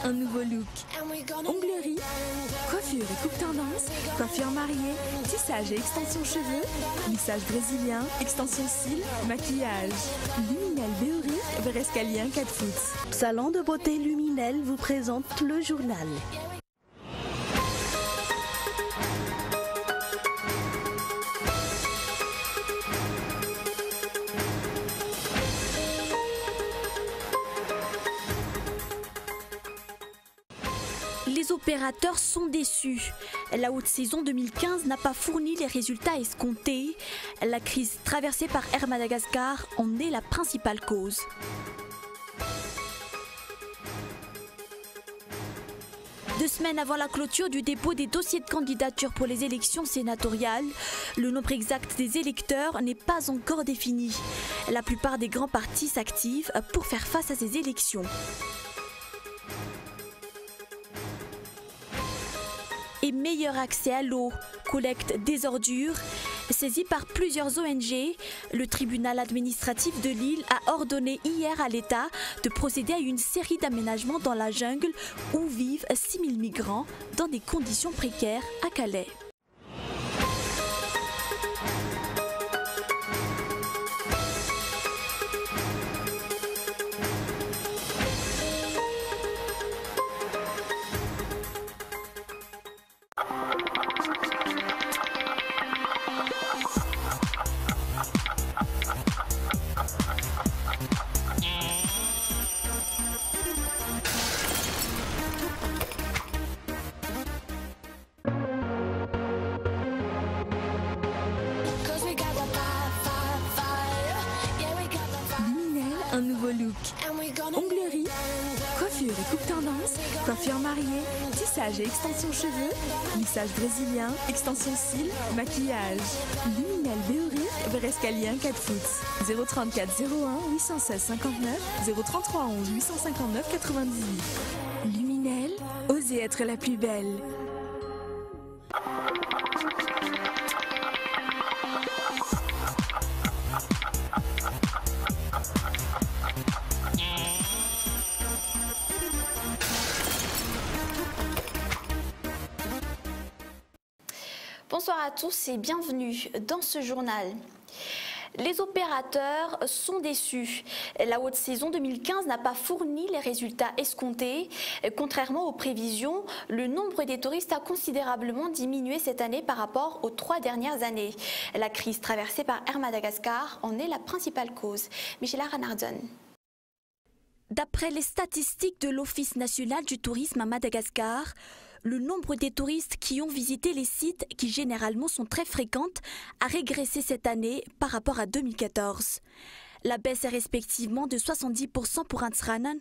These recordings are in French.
un nouveau look. Onglerie, coiffure et coupe tendance, coiffure mariée, tissage et extension cheveux, lissage brésilien, extension cils, maquillage. Luminel Béori, Berescalien 4 foot. Salon de beauté Luminel vous présente le journal. Les opérateurs sont déçus. La haute saison 2015 n'a pas fourni les résultats escomptés. La crise traversée par Air Madagascar en est la principale cause. Deux semaines avant la clôture du dépôt des dossiers de candidature pour les élections sénatoriales, le nombre exact des électeurs n'est pas encore défini. La plupart des grands partis s'activent pour faire face à ces élections. Et meilleur accès à l'eau, collecte des ordures. Saisi par plusieurs ONG, le tribunal administratif de Lille a ordonné hier à l'État de procéder à une série d'aménagements dans la jungle où vivent 6000 migrants dans des conditions précaires à Calais. Un nouveau look. Onglerie, coiffure et coupe tendance, coiffure mariée, tissage et extension cheveux, lissage brésilien, extension cils, maquillage. Luminel Béori, Berescalien 4 foot. 034 01 816 59 033 11 859 98. Luminel, osez être la plus belle. Bonsoir à tous et bienvenue dans ce journal. Les opérateurs sont déçus. La haute saison 2015 n'a pas fourni les résultats escomptés. Contrairement aux prévisions, le nombre des touristes a considérablement diminué cette année par rapport aux 3 dernières années. La crise traversée par Air Madagascar en est la principale cause. Michela Ranardson. D'après les statistiques de l'Office national du tourisme à Madagascar, le nombre des touristes qui ont visité les sites, qui généralement sont très fréquentes, a régressé cette année par rapport à 2014. La baisse est respectivement de 70% pour Antsranan,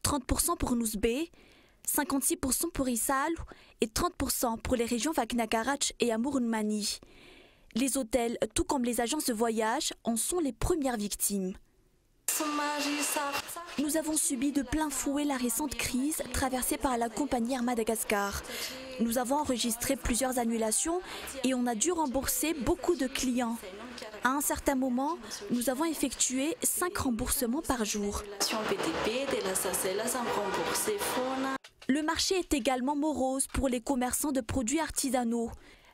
30% pour Nouzbé, 56% pour Issal et 30% pour les régions Vaknakarach et Amurunmani. Les hôtels, tout comme les agences de voyage, en sont les premières victimes. Nous avons subi de plein fouet la récente crise traversée par la compagnie Air Madagascar. Nous avons enregistré plusieurs annulations et on a dû rembourser beaucoup de clients. À un certain moment, nous avons effectué 5 remboursements par jour. Le marché est également morose pour les commerçants de produits artisanaux.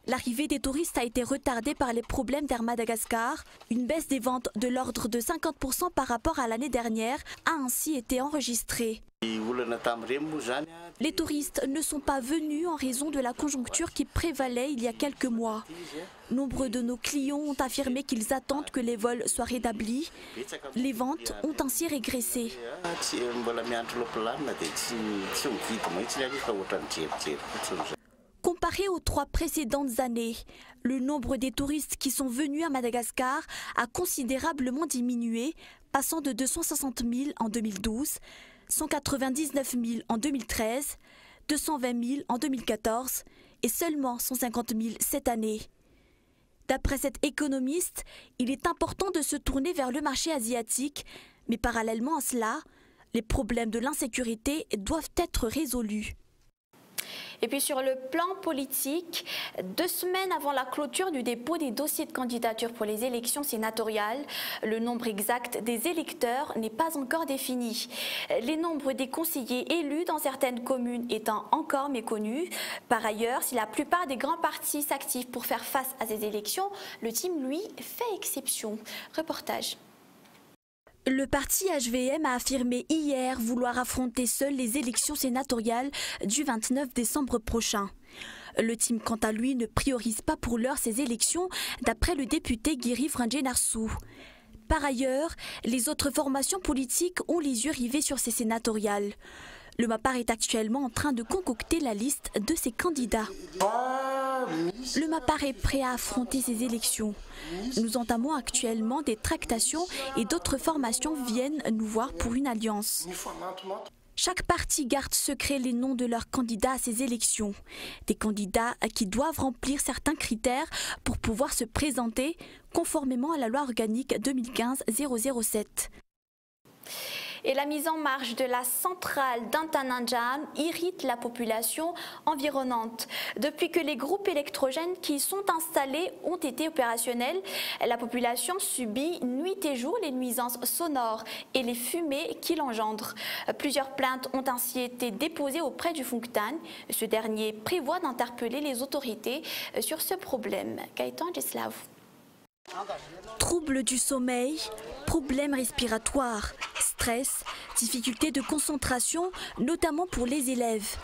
L'arrivée des touristes a été retardée par les problèmes d'Air Madagascar. Une baisse des ventes de l'ordre de 50% par rapport à l'année dernière a ainsi été enregistrée. Les touristes ne sont pas venus en raison de la conjoncture qui prévalait il y a quelques mois. Nombre de nos clients ont affirmé qu'ils attendent que les vols soient rétablis. Les ventes ont ainsi régressé. Comparé aux 3 précédentes années, le nombre des touristes qui sont venus à Madagascar a considérablement diminué, passant de 260 000 en 2012, 199 000 en 2013, 220 000 en 2014 et seulement 150 000 cette année. D'après cet économiste, il est important de se tourner vers le marché asiatique, mais parallèlement à cela, les problèmes de l'insécurité doivent être résolus. Et puis sur le plan politique, 2 semaines avant la clôture du dépôt des dossiers de candidature pour les élections sénatoriales, le nombre exact des électeurs n'est pas encore défini. Les nombres des conseillers élus dans certaines communes étant encore méconnus. Par ailleurs, si la plupart des grands partis s'activent pour faire face à ces élections, le team, lui, fait exception. Reportage. Le parti HVM a affirmé hier vouloir affronter seul les élections sénatoriales du 29 décembre prochain. Le team, quant à lui, ne priorise pas pour l'heure ces élections, d'après le député Guiri Franjenarsou. Par ailleurs, les autres formations politiques ont les yeux rivés sur ces sénatoriales. Le MAPAR est actuellement en train de concocter la liste de ses candidats. Le MAPAR est prêt à affronter ces élections. Nous entamons actuellement des tractations et d'autres formations viennent nous voir pour une alliance. Chaque parti garde secret les noms de leurs candidats à ces élections. Des candidats qui doivent remplir certains critères pour pouvoir se présenter conformément à la loi organique 2015-007. Et la mise en marche de la centrale d'Antananjan irrite la population environnante. Depuis que les groupes électrogènes qui y sont installés ont été opérationnels, la population subit nuit et jour les nuisances sonores et les fumées qu'il engendre. Plusieurs plaintes ont ainsi été déposées auprès du Fungtan. Ce dernier prévoit d'interpeller les autorités sur ce problème. Gaëtan Gislav. Troubles du sommeil, problèmes respiratoires, stress, difficultés de concentration, notamment pour les élèves.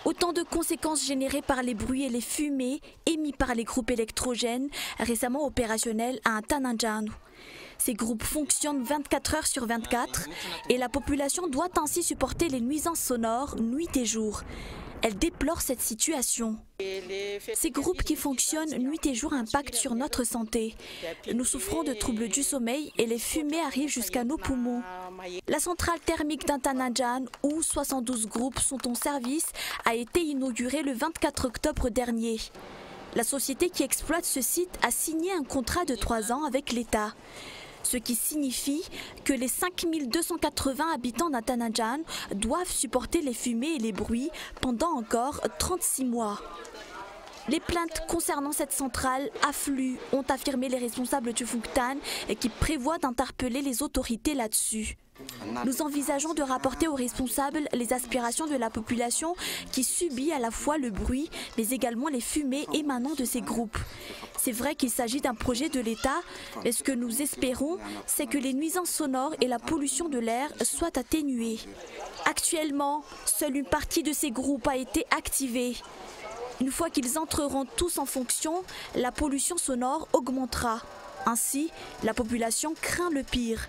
Autant de conséquences générées par les bruits et les fumées émis par les groupes électrogènes récemment opérationnels à Antananjan. Ces groupes fonctionnent 24 heures sur 24 et la population doit ainsi supporter les nuisances sonores nuit et jour. Elle déplore cette situation. Ces groupes qui fonctionnent nuit et jour impactent sur notre santé. Nous souffrons de troubles du sommeil et les fumées arrivent jusqu'à nos poumons. La centrale thermique d'Antananjan, où 72 groupes sont en service, a été inaugurée le 24 octobre dernier. La société qui exploite ce site a signé un contrat de 3 ans avec l'État. Ce qui signifie que les 5280 habitants d'Antananjan doivent supporter les fumées et les bruits pendant encore 36 mois. Les plaintes concernant cette centrale affluent, ont affirmé les responsables du Fungtan et qui prévoient d'interpeller les autorités là-dessus. Nous envisageons de rapporter aux responsables les aspirations de la population qui subit à la fois le bruit mais également les fumées émanant de ces groupes. C'est vrai qu'il s'agit d'un projet de l'État, mais ce que nous espérons, c'est que les nuisances sonores et la pollution de l'air soient atténuées. Actuellement, seule une partie de ces groupes a été activée. Une fois qu'ils entreront tous en fonction, la pollution sonore augmentera. Ainsi, la population craint le pire.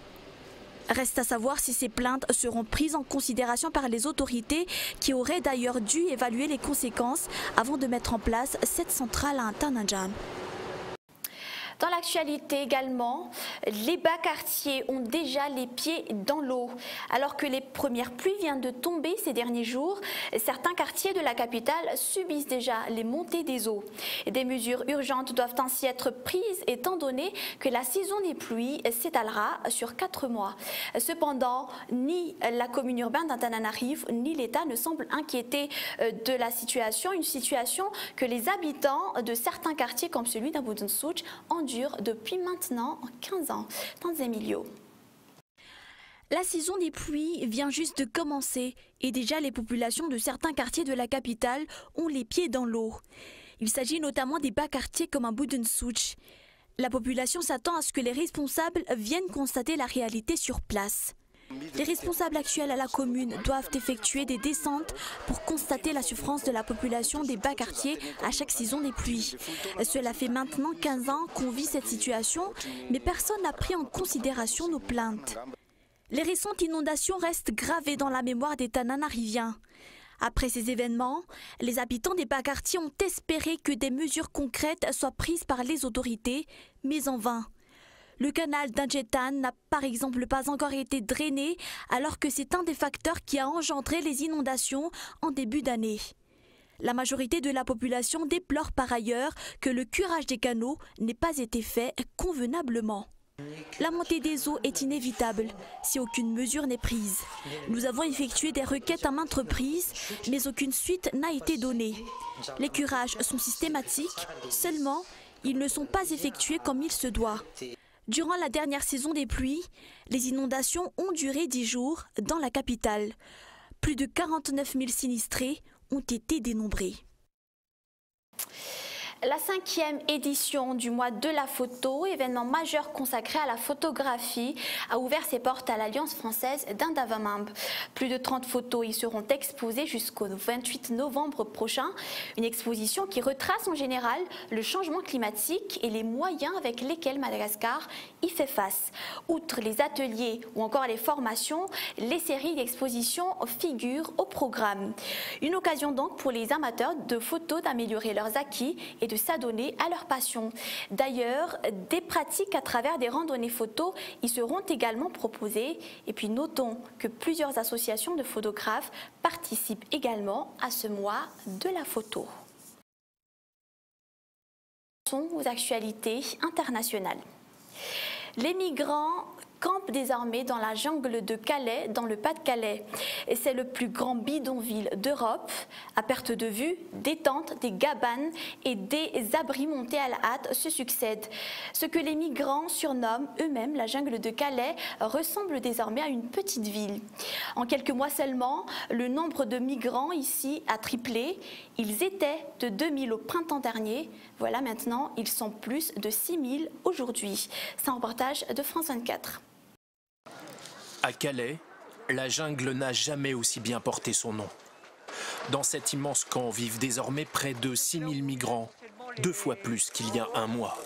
Reste à savoir si ces plaintes seront prises en considération par les autorités qui auraient d'ailleurs dû évaluer les conséquences avant de mettre en place cette centrale à Antananjan. Dans l'actualité également, les bas quartiers ont déjà les pieds dans l'eau. Alors que les premières pluies viennent de tomber ces derniers jours, certains quartiers de la capitale subissent déjà les montées des eaux. Des mesures urgentes doivent ainsi être prises étant donné que la saison des pluies s'étalera sur 4 mois. Cependant, ni la commune urbaine d'Antananarivo ni l'État ne semblent inquiétés de la situation, une situation que les habitants de certains quartiers comme celui d'Ambudensouch endurent depuis maintenant 15 ans. Dans Emilio. La saison des pluies vient juste de commencer et déjà les populations de certains quartiers de la capitale ont les pieds dans l'eau. Il s'agit notamment des bas quartiers comme Ambudensouch. La population s'attend à ce que les responsables viennent constater la réalité sur place. Les responsables actuels à la commune doivent effectuer des descentes pour constater la souffrance de la population des bas quartiers à chaque saison des pluies. Cela fait maintenant 15 ans qu'on vit cette situation, mais personne n'a pris en considération nos plaintes. Les récentes inondations restent gravées dans la mémoire des Tananariviens. Après ces événements, les habitants des bas quartiers ont espéré que des mesures concrètes soient prises par les autorités, mais en vain. Le canal d'Anjetan n'a par exemple pas encore été drainé alors que c'est un des facteurs qui a engendré les inondations en début d'année. La majorité de la population déplore par ailleurs que le curage des canaux n'ait pas été fait convenablement. La montée des eaux est inévitable si aucune mesure n'est prise. Nous avons effectué des requêtes à maintes reprises, mais aucune suite n'a été donnée. Les curages sont systématiques, seulement ils ne sont pas effectués comme il se doit. Durant la dernière saison des pluies, les inondations ont duré 10 jours dans la capitale. Plus de 49 000 sinistrés ont été dénombrés. La 5e édition du mois de la photo, événement majeur consacré à la photographie, a ouvert ses portes à l'Alliance française d'Indavamambe. Plus de 30 photos y seront exposées jusqu'au 28 novembre prochain. Une exposition qui retrace en général le changement climatique et les moyens avec lesquels Madagascar y fait face. Outre les ateliers ou encore les formations, les séries d'expositions figurent au programme. Une occasion donc pour les amateurs de photos d'améliorer leurs acquis et de s'adonner à leur passion. D'ailleurs, des pratiques à travers des randonnées photos y seront également proposées. Et puis notons que plusieurs associations de photographes participent également à ce mois de la photo. Aux actualités internationales. Les migrants campent désormais dans la jungle de Calais, dans le Pas-de-Calais. Et c'est le plus grand bidonville d'Europe. À perte de vue, des tentes, des cabanes et des abris montés à la hâte se succèdent. Ce que les migrants surnomment eux-mêmes la jungle de Calais ressemble désormais à une petite ville. En quelques mois seulement, le nombre de migrants ici a triplé. Ils étaient de 2000 au printemps dernier. Voilà, maintenant, ils sont plus de 6000 aujourd'hui. C'est un reportage de France 24. À Calais, la jungle n'a jamais aussi bien porté son nom. Dans cet immense camp vivent désormais près de 6000 migrants, 2 fois plus qu'il y a un mois.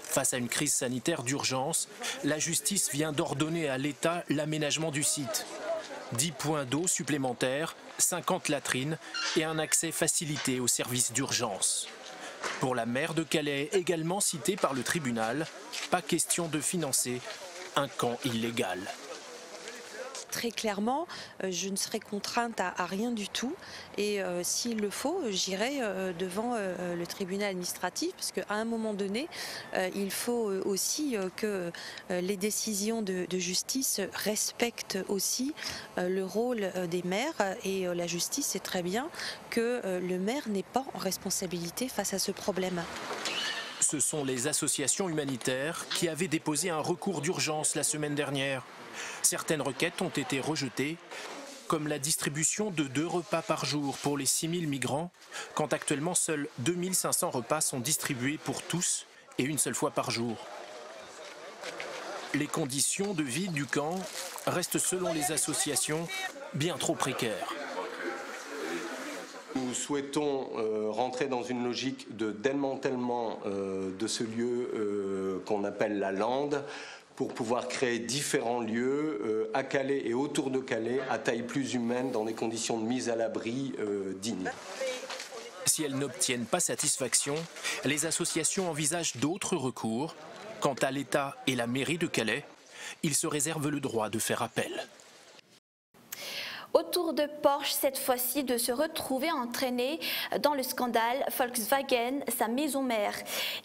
Face à une crise sanitaire d'urgence, la justice vient d'ordonner à l'État l'aménagement du site. 10 points d'eau supplémentaires, 50 latrines et un accès facilité aux services d'urgence. Pour la maire de Calais, également citée par le tribunal, pas question de financer un camp illégal. Très clairement, je ne serai contrainte à rien du tout et s'il le faut, j'irai devant le tribunal administratif parce qu'à un moment donné, il faut aussi que les décisions de justice respectent aussi le rôle des maires et la justice sait très bien que le maire n'est pas en responsabilité face à ce problème. Ce sont les associations humanitaires qui avaient déposé un recours d'urgence la semaine dernière. Certaines requêtes ont été rejetées, comme la distribution de 2 repas par jour pour les 6000 migrants, quand actuellement seuls 2500 repas sont distribués pour tous et une seule fois par jour. Les conditions de vie du camp restent, selon les associations, bien trop précaires. Nous souhaitons rentrer dans une logique de démantèlement de ce lieu qu'on appelle la lande, pour pouvoir créer différents lieux à Calais et autour de Calais à taille plus humaine dans des conditions de mise à l'abri dignes. Si elles n'obtiennent pas satisfaction, les associations envisagent d'autres recours. Quant à l'État et la mairie de Calais, ils se réservent le droit de faire appel. Autour de Porsche, cette fois-ci, de se retrouver entraîné dans le scandale Volkswagen, sa maison mère.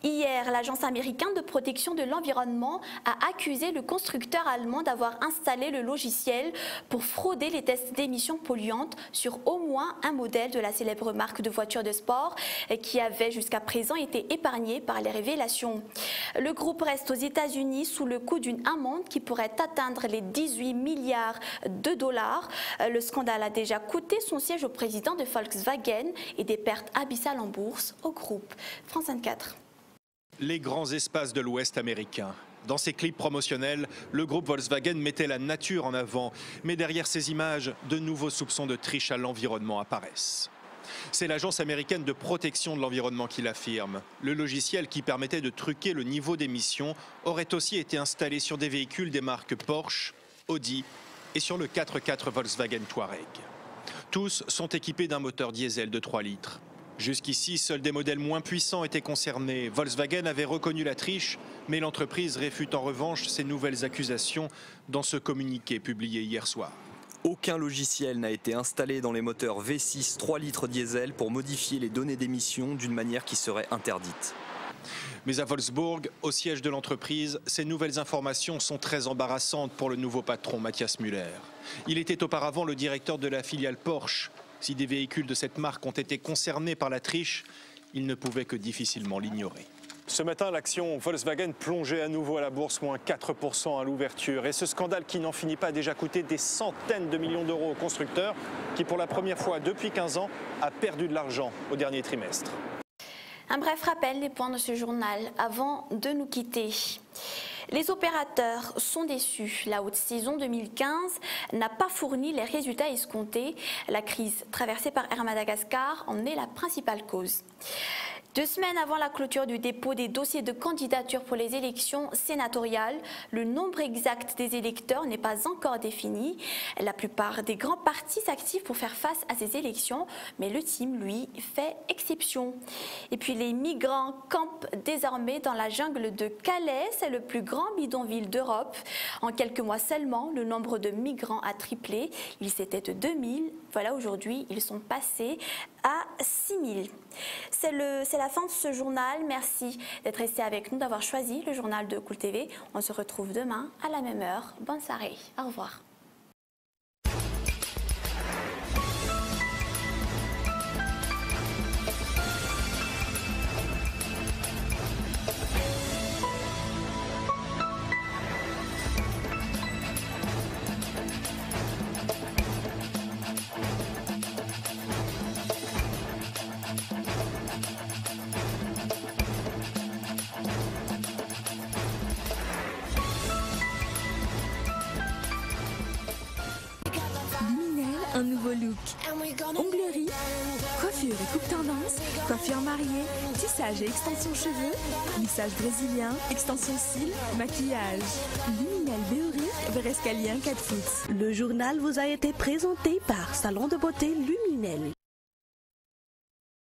Hier, l'agence américaine de protection de l'environnement a accusé le constructeur allemand d'avoir installé le logiciel pour frauder les tests d'émissions polluantes sur au moins un modèle de la célèbre marque de voitures de sport qui avait jusqu'à présent été épargné par les révélations. Le groupe reste aux États-Unis sous le coup d'une amende qui pourrait atteindre les 18 milliards de dollars. Le scandale a déjà coûté son siège au président de Volkswagen et des pertes abyssales en bourse au groupe. France 24. Les grands espaces de l'Ouest américain. Dans ses clips promotionnels, le groupe Volkswagen mettait la nature en avant. Mais derrière ces images, de nouveaux soupçons de triche à l'environnement apparaissent. C'est l'agence américaine de protection de l'environnement qui l'affirme. Le logiciel qui permettait de truquer le niveau d'émission aurait aussi été installé sur des véhicules des marques Porsche, Audi et sur le 4x4 Volkswagen Touareg. Tous sont équipés d'un moteur diesel de 3 litres. Jusqu'ici, seuls des modèles moins puissants étaient concernés. Volkswagen avait reconnu la triche, mais l'entreprise réfute en revanche ces nouvelles accusations dans ce communiqué publié hier soir. Aucun logiciel n'a été installé dans les moteurs V6 3 litres diesel pour modifier les données d'émission d'une manière qui serait interdite. Mais à Wolfsburg, au siège de l'entreprise, ces nouvelles informations sont très embarrassantes pour le nouveau patron Matthias Müller. Il était auparavant le directeur de la filiale Porsche. Si des véhicules de cette marque ont été concernés par la triche, il ne pouvait que difficilement l'ignorer. Ce matin, l'action Volkswagen plongeait à nouveau à la bourse, moins 4% à l'ouverture. Et ce scandale qui n'en finit pas a déjà coûté des centaines de millions d'euros au constructeur qui, pour la première fois depuis 15 ans, a perdu de l'argent au dernier trimestre. Un bref rappel des points de ce journal avant de nous quitter. Les opérateurs sont déçus. La haute saison 2015 n'a pas fourni les résultats escomptés. La crise traversée par Air Madagascar en est la principale cause. 2 semaines avant la clôture du dépôt des dossiers de candidature pour les élections sénatoriales, le nombre exact des électeurs n'est pas encore défini. La plupart des grands partis s'activent pour faire face à ces élections, mais le team, lui, fait exception. Et puis les migrants campent désormais dans la jungle de Calais. C'est le plus grand bidonville d'Europe. En quelques mois seulement, le nombre de migrants a triplé. Ils étaient de 2000. Voilà, aujourd'hui, ils sont passés à 6000. C'est la fin de ce journal. Merci d'être resté avec nous, d'avoir choisi le journal de Cool TV. On se retrouve demain à la même heure. Bonne soirée. Au revoir. Un nouveau look. Onglerie, coiffure et coupe tendance, coiffure mariée, tissage et extension cheveux, lissage brésilien, extension cils, maquillage. Luminel Béoric, Verescalien 4 foot. Le journal vous a été présenté par Salon de beauté Luminel.